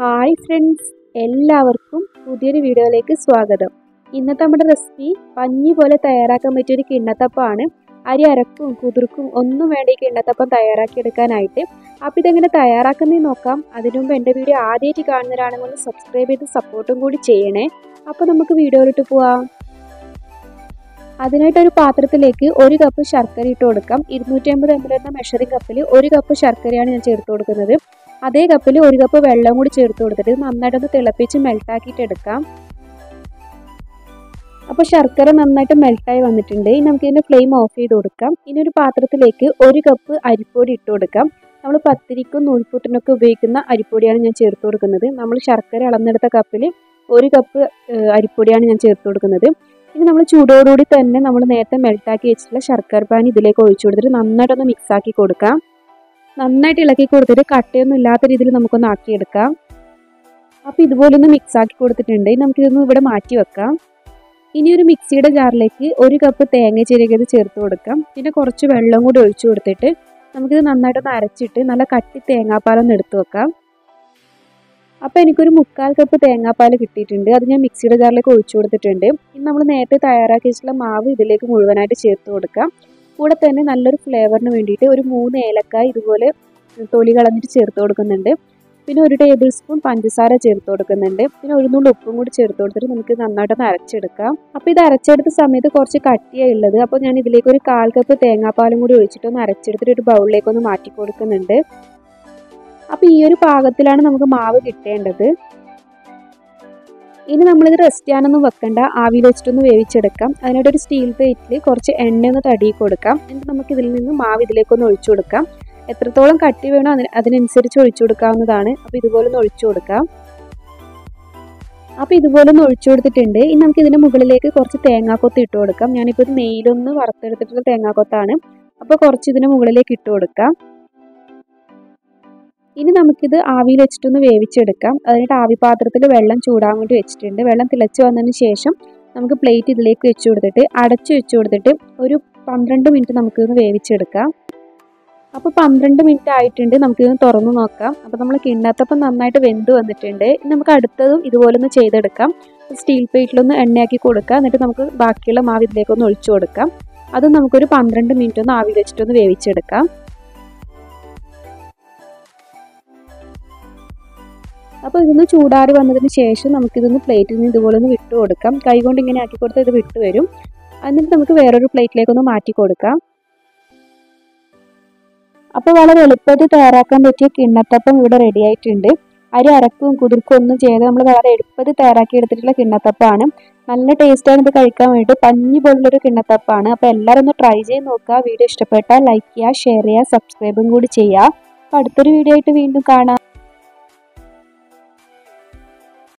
Hi friends, എല്ലാവർക്കും പുതിയൊരു വീഡിയോയിലേക്ക് സ്വാഗതം. ഇന്നത്തെ നമ്മുടെ റെസിപ്പി പഞ്ഞി പോലെ തയ്യാറാക്കാൻ പറ്റിയൊരു കിണ്ണത്തപ്പമാണ്. അരി അരക്കും കുതിർക്കും ഒന്നും വേണ്ട ഈ കിണ്ണത്തപ്പം തയ്യാറാക്കിയെടുക്കാനായിട്ട്. അപ്പോൾ ഇതെങ്ങനെ തയ്യാറാക്കുന്നതെന്ന് നോക്കാം. അതിനു മുമ്പ് എൻ്റെ വീഡിയോ ആദ്യമായിട്ട് കാണുന്നവരാണെങ്കിൽ സബ്സ്ക്രൈബ് ചെയ്ത് സപ്പോർട്ടും കൂടി ചെയ്യണേ. അപ്പോൾ നമുക്ക് വീഡിയോയിലോട്ട് പോവാം. അതിനായിട്ടൊരു പാത്രത്തിലേക്ക് 1 കപ്പ് ശർക്കര ഇട്ട് കൊടുക്കാം. 250 ml എന്ന മെഷറിംഗ് കപ്പിൽ 1 കപ്പ് ശർക്കരയാണ് ഞാൻ ചേർത്ത് കൊടുക്കുന്നത്. അതേ കപ്പിൽ 1 കപ്പ് വെള്ളം കൂടി ചേർത്ത് കൊടുത്തിട്ട് നന്നായിട്ടൊന്ന് തിളപ്പിച്ച് മെൽട്ടാക്കിയിട്ട് എടുക്കാം. അപ്പോൾ ശർക്കര നന്നായിട്ട് മെൽട്ടായി വന്നിട്ടുണ്ട്. ഇനി നമുക്ക് ഇതിൻ്റെ ഫ്ലെയിം ഓഫ് ചെയ്ത് കൊടുക്കാം. ഇനി ഒരു പാത്രത്തിലേക്ക് 1 കപ്പ് അരിപ്പൊടി ഇട്ട് കൊടുക്കാം. നമ്മൾ പത്തിരിക്കും നൂൽപുട്ടിനൊക്കെ ഉപയോഗിക്കുന്ന അരിപ്പൊടിയാണ് ഞാൻ ചേർത്ത് കൊടുക്കുന്നത്. നമ്മൾ ശർക്കര അളന്നെടുത്ത കപ്പിൽ 1 കപ്പ് അരിപ്പൊടിയാണ് ഞാൻ ചേർത്ത് കൊടുക്കുന്നത്. ഇനി നമ്മൾ ചൂടോടുകൂടി തന്നെ നമ്മൾ നേരത്തെ മെൽട്ടാക്കി വെച്ചിട്ടുള്ള ശർക്കര പാനി ഇതിലേക്ക് ഒഴിച്ചു കൊടുത്തിട്ട് നന്നായിട്ടൊന്ന് മിക്സാക്കി കൊടുക്കാം. നന്നായിട്ട് ഇളക്കി കൊടുത്തിട്ട് കട്ടയൊന്നും ഇല്ലാത്ത രീതിയിൽ നമുക്കൊന്ന് ആക്കിയെടുക്കാം. അപ്പോൾ ഇതുപോലെ ഒന്ന് മിക്സാക്കി കൊടുത്തിട്ടുണ്ട്. നമുക്കിതൊന്ന് ഇവിടെ മാറ്റി വെക്കാം. ഇനി ഒരു മിക്സിയുടെ ജാറിലേക്ക് 1 കപ്പ് തേങ്ങ ചിരകിയത് ചേർത്ത് കൊടുക്കാം. പിന്നെ കുറച്ച് വെള്ളം കൂടി ഒഴിച്ചു കൊടുത്തിട്ട് നമുക്കിത് നന്നായിട്ടൊന്ന് അരച്ചിട്ട് നല്ല കട്ടി തേങ്ങാപ്പാലൊന്ന് എടുത്തു വെക്കാം. അപ്പോൾ എനിക്കൊരു 3/4 കപ്പ് തേങ്ങാപ്പാൽ കിട്ടിയിട്ടുണ്ട്. അത് ഞാൻ മിക്സിയുടെ ജാറിലേക്ക് ഒഴിച്ചു കൊടുത്തിട്ടുണ്ട്. ഇനി നമ്മൾ നേരത്തെ തയ്യാറാക്കി വെച്ചിട്ടുള്ള മാവ് ഇതിലേക്ക് മുഴുവനായിട്ട് ചേർത്ത് കൊടുക്കാം. കൂടെ തന്നെ നല്ലൊരു ഫ്ലേവറിന് വേണ്ടിയിട്ട് ഒരു 3 ഏലക്കായ ഇതുപോലെ തൊലി കളഞ്ഞിട്ട് ചേർത്ത് കൊടുക്കുന്നുണ്ട്. പിന്നെ 1 ടേബിൾ സ്പൂൺ പഞ്ചസാര ചേർത്ത് കൊടുക്കുന്നുണ്ട്. പിന്നെ 1 നുള്ളി ഉപ്പും കൂടി ചേർത്ത് കൊടുത്തിട്ട് നമുക്ക് നന്നായിട്ടൊന്ന് അരച്ചെടുക്കാം. അപ്പോൾ ഇത് അരച്ചെടുത്ത സമയത്ത് കുറച്ച് കട്ടിയാണ് ഉള്ളത്. അപ്പോൾ ഞാൻ ഇതിലേക്ക് ഒരു 1/4 കപ്പ് തേങ്ങാപ്പാലും കൂടി ഒഴിച്ചിട്ടൊന്ന് അരച്ചെടുത്തിട്ട് ഒരു ബൗളിലേക്കൊന്ന് മാറ്റി കൊടുക്കുന്നുണ്ട്. അപ്പോൾ ഈ ഒരു പാകത്തിലാണ് നമുക്ക് മാവ് കിട്ടേണ്ടത്. ഇനി നമ്മളിത് റെസ്റ്റ് ചെയ്യാനൊന്നും വെക്കണ്ട, ആവിയിൽ വെച്ചിട്ടൊന്ന് വേവിച്ചെടുക്കാം. അതിനായിട്ട് ഒരു സ്റ്റീൽ പ്ലേറ്റിൽ കുറച്ച് എണ്ണ ഒന്ന് തടയി കൊടുക്കാം. എന്നിട്ട് നമുക്ക് ഇതിൽ നിന്ന് മാവ് ഇതിലേക്കൊന്ന് ഒഴിച്ചു കൊടുക്കാം. എത്രത്തോളം കട്ടി വേണോ അതിനനുസരിച്ച് ഒഴിച്ചു കൊടുക്കാവുന്നതാണ്. അപ്പോൾ ഇതുപോലെ ഒന്ന് ഒഴിച്ചു കൊടുക്കാം. അപ്പോൾ ഇതുപോലെ ഒന്ന് ഒഴിച്ചു കൊടുത്തിട്ടുണ്ട്. ഇനി നമുക്ക് ഇതിൻ്റെ മുകളിലേക്ക് കുറച്ച് തേങ്ങാക്കൊത്ത് ഇട്ട് കൊടുക്കാം. ഞാനിപ്പോൾ ഇത് നെയ്യിലൊന്ന് വറുത്തെടുത്തിട്ടുള്ള തേങ്ങാക്കൊത്താണ്. അപ്പോൾ കുറച്ച് ഇതിൻ്റെ മുകളിലേക്ക് ഇട്ട് കൊടുക്കാം. ഇനി നമുക്കിത് ആവിയിൽ വെച്ചിട്ടൊന്ന് വേവിച്ചെടുക്കാം. അതിനായിട്ട് ആവി പാത്രത്തിൽ വെള്ളം ചൂടാൻ വേണ്ടി വെച്ചിട്ടുണ്ട്. വെള്ളം തിളച്ച് വന്നതിന് ശേഷം നമുക്ക് പ്ലേറ്റ് ഇതിലേക്ക് വെച്ച് കൊടുത്തിട്ട് അടച്ചു വെച്ച് കൊടുത്തിട്ട് ഒരു 12 മിനിറ്റ് നമുക്കിതൊന്ന് വേവിച്ചെടുക്കാം. അപ്പോൾ 12 മിനിറ്റ് ആയിട്ടുണ്ട്. നമുക്കിതൊന്ന് തുറന്ന് നോക്കാം. അപ്പോൾ നമ്മൾ കിണ്ണത്തപ്പം നന്നായിട്ട് വെന്ത് വന്നിട്ടുണ്ട്. നമുക്ക് അടുത്തതും ഇതുപോലെ ഒന്ന് ചെയ്തെടുക്കാം. സ്റ്റീൽ പ്ലേറ്റിലൊന്ന് എണ്ണയാക്കി കൊടുക്കുക. എന്നിട്ട് നമുക്ക് ബാക്കിയുള്ള മാവ് ഇതിലേക്കൊന്ന് ഒഴിച്ചു കൊടുക്കാം. അതും നമുക്കൊരു 12 മിനിറ്റ് ഒന്ന് ആവിയിൽ വെച്ചിട്ടൊന്ന് വേവിച്ചെടുക്കാം. അപ്പോൾ ഇതൊന്ന് ചൂടാറി വന്നതിന് ശേഷം നമുക്കിതൊന്ന് പ്ലേറ്റിൽ നിന്ന് ഇതുപോലെ ഒന്ന് വിട്ടു കൊടുക്കാം. കൈകൊണ്ട് ഇങ്ങനെ ആക്കി കൊടുത്താൽ ഇത് വിട്ട് വരും. എന്നിട്ട് നമുക്ക് വേറൊരു പ്ലേറ്റിലേക്കൊന്ന് മാറ്റി കൊടുക്കാം. അപ്പോൾ വളരെ എളുപ്പത്തിൽ തയ്യാറാക്കാൻ പറ്റിയ കിണ്ണത്തപ്പം ഇവിടെ റെഡി ആയിട്ടുണ്ട്. അരി അരക്കും കുതിർക്കും ഒന്നും ചെയ്ത് നമ്മൾ വളരെ എളുപ്പത്തിൽ തയ്യാറാക്കി എടുത്തിട്ടുള്ള കിണ്ണത്തപ്പമാണ്. നല്ല ടേസ്റ്റാണ് ഇത് കഴിക്കാൻ വേണ്ടിയിട്ട്. പഞ്ഞി പോലുള്ളൊരു കിണ്ണത്തപ്പമാണ്. അപ്പോൾ എല്ലാവരും ഒന്ന് ട്രൈ ചെയ്ത് നോക്കുക. വീഡിയോ ഇഷ്ടപ്പെട്ടാൽ ലൈക്ക് ചെയ്യുക, ഷെയർ ചെയ്യുക, സബ്സ്ക്രൈബും കൂടി ചെയ്യുക. അപ്പോൾ അടുത്തൊരു വീഡിയോ ആയിട്ട് വീണ്ടും കാണാം.